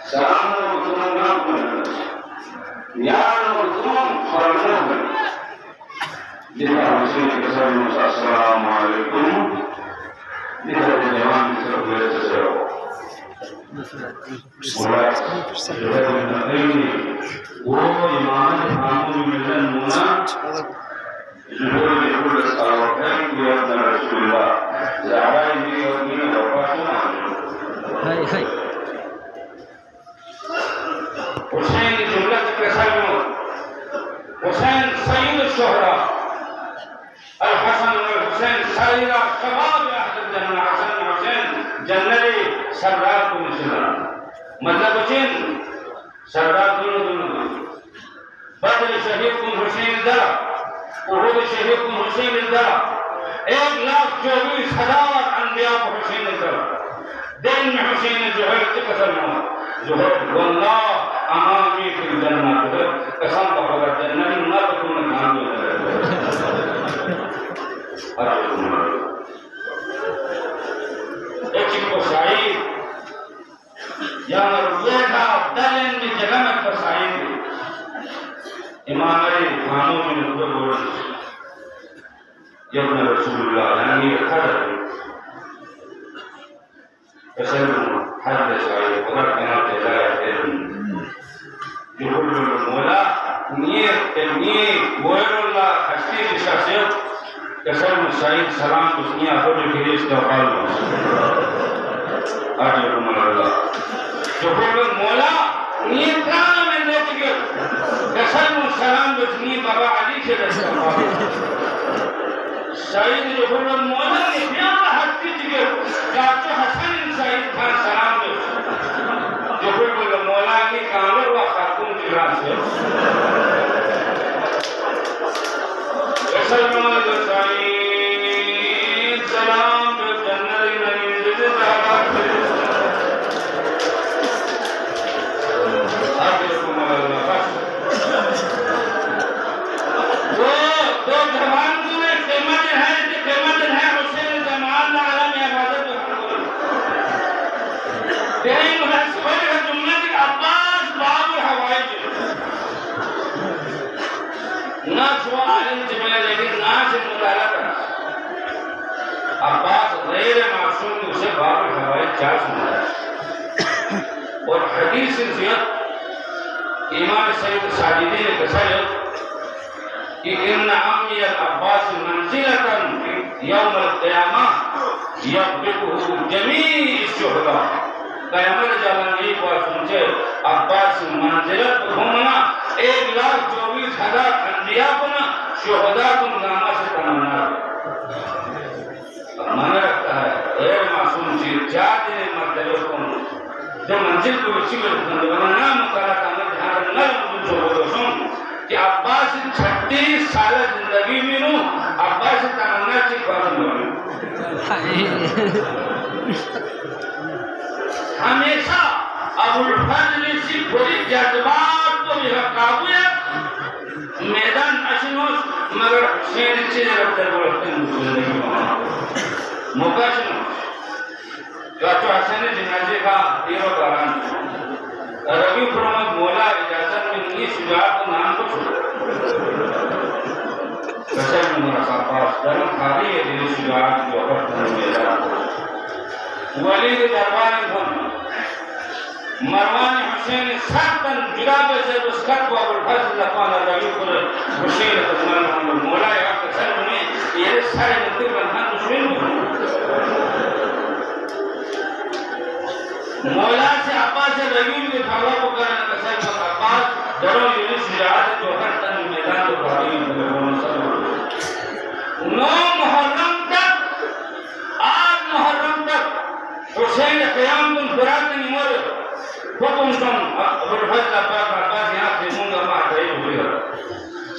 سلام عليكم يا رسول الله جدا مسلم كسر السلام عليكم جدا جوان كسر السلام वो ईमान खामोश मिलन मुना जुहूर बिहुल सावकन बियद रसूलुल्लाह ज़ारा इन्हीं और इन्हीं वफ़ासुना हाय हाय हुसैन जुमलत के सल्लम हुसैन सईद शुहरा अल हसन वल हुसैन साइरा शबाब अहल जन्नत हसन हुसैन जन्नती सरदार को निशान मतलब हुसैन सरदार दोनों बदर शहीद को हुसैन दरा उहुद शहीद को हुसैन दरा 1,24,000 अंबिया को हुसैन दरा दिन में हुसैन जुहर की कसम जुहर वल्लाह अमामी फिल जन्नत कसम पकड़ जन्नत ना तो तुम ध्यान दो एक को शाहीद या मरज़ा दलन की जगह में फसाएंगे इमाम अली खानों में नबूवत बोल जब न रसूलुल्लाह यानी खड़ ऐसे हद शायद और कहना चाहिए जुहुल मौला निये गोयरुल्लाह हस्ती शख्सियत कसम शायद सलाम दुनिया को जो फिर इस्तेमाल आज अल्लाह जुहुल मौला निये काम में लेके कसम सलाम दुनिया बाबा अली से इस्तेमाल शायद जुहुल मौला ने प्यार हस्ती के काचो हसन शायद खान सलाम दो जुहुल मौला की कामर व खातून की रास है सलाम शायद सलाम जन्नत नईम ज़ारा दो जवान में कीमत है कि कीमत है हुसैन जमाल आलम इबादत तेरी मुहस्सबत है जुम्मत अब्बास बाबुल हवाइज ना छुआ आलम जमे लेकिन ना से मुताला कर अब्बास गैर मासूम उसे बाबुल हवाइज चार सुना और हदीस सिलसिला इमाम सैयद साजिदी ने कहा कि इन अम्मी अब्बास मंजिलतन यौम अल-क़ियामह यब्बिकुहु जमीअ शुहदा क़यामत जालंगी को सुनचे अब्बास मंजिलत घूमना 1,24,000 अंबिया को ना शुहदा को नामा से तमन्ना माना रखता है ए मासूम चीज चाहते हैं मर्तबे को जब मंजिल को उसी में बना मुताला करना ध्यान रखना जो दोस्तों कि अब्बास 36 साल जिंदगी में नो अब्बास तमन्ना की बात नहीं हमेशा अबुल फजल से पूरी जज्बात को भी काबू है मैदान अशनोस मगर शेर से रफ्ते बोलते हैं मुकाशनो चाचो हसन जनाजे का तेरो कारण रवि प्रमोद मौला इजाजत में नहीं शुजात नाम को छोड़ कसम मेरा सापास धर्म खाली है दिल शुजात जो अपर धर्म मेरा वली के दरबार में मरवान हुसैन सातन जुदा से उसका को अबुल फजल लफान रवि पर हुसैन फजमान मोहम्मद मौला या कसम में ये सारे मुद्दे बंधन हुसैन मौला से अब्बास से रयूल के भावा को करना कसर का अब्बास दरों यूनिस शुजात जो हर तन मैदान तो भारी नौ मुहर्रम तक 8 मुहर्रम तक हुसैन क़याम तुम फरात नहीं मोर हुकुम तुम अबुल फजल अब्बास यहाँ से मुंगा मार गए हुए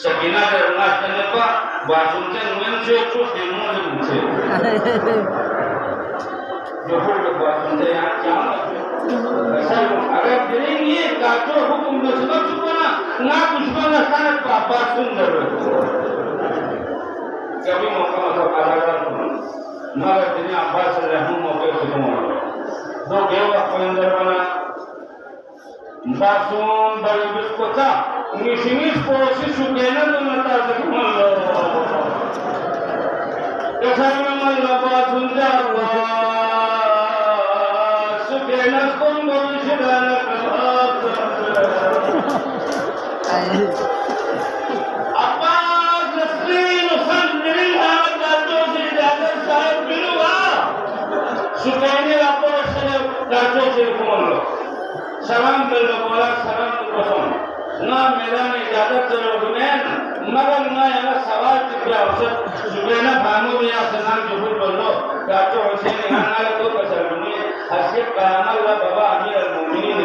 सकीना के रंगास करने पर वासुंचे नुन से कुछ दिनों से मुझे जो फुल के वासुंचे यहाँ क्या अगर दिलेंगे काचो हुकुम में समझ चुका ना कुछ बना खाना पापा सुंदर कभी मौका मतलब आजादा मगर दुनिया अब्बास रहूं मौके से दो बेवा अंदर बना Basun bari biskota nisimis posi sukena tunata zakmallo kasana mallaba tunjarwa sukena kumbo shirana kalab Abbas Nasrin Khandil hada tosi jagar sahib biluwa sukene rapor se kacho se kumlo सलाम कर लो बोला सलाम तो कसम ना मेरा ने इजाजत चलो गुनेन मगर ना यार सवाल चिपरा अवसर सुबह ना भानु में या सलाम जुबुल बोलो काचो हुसैन हानाल तो कसम ने हस्के कामल ला बाबा अमीर अल-मोमिनीन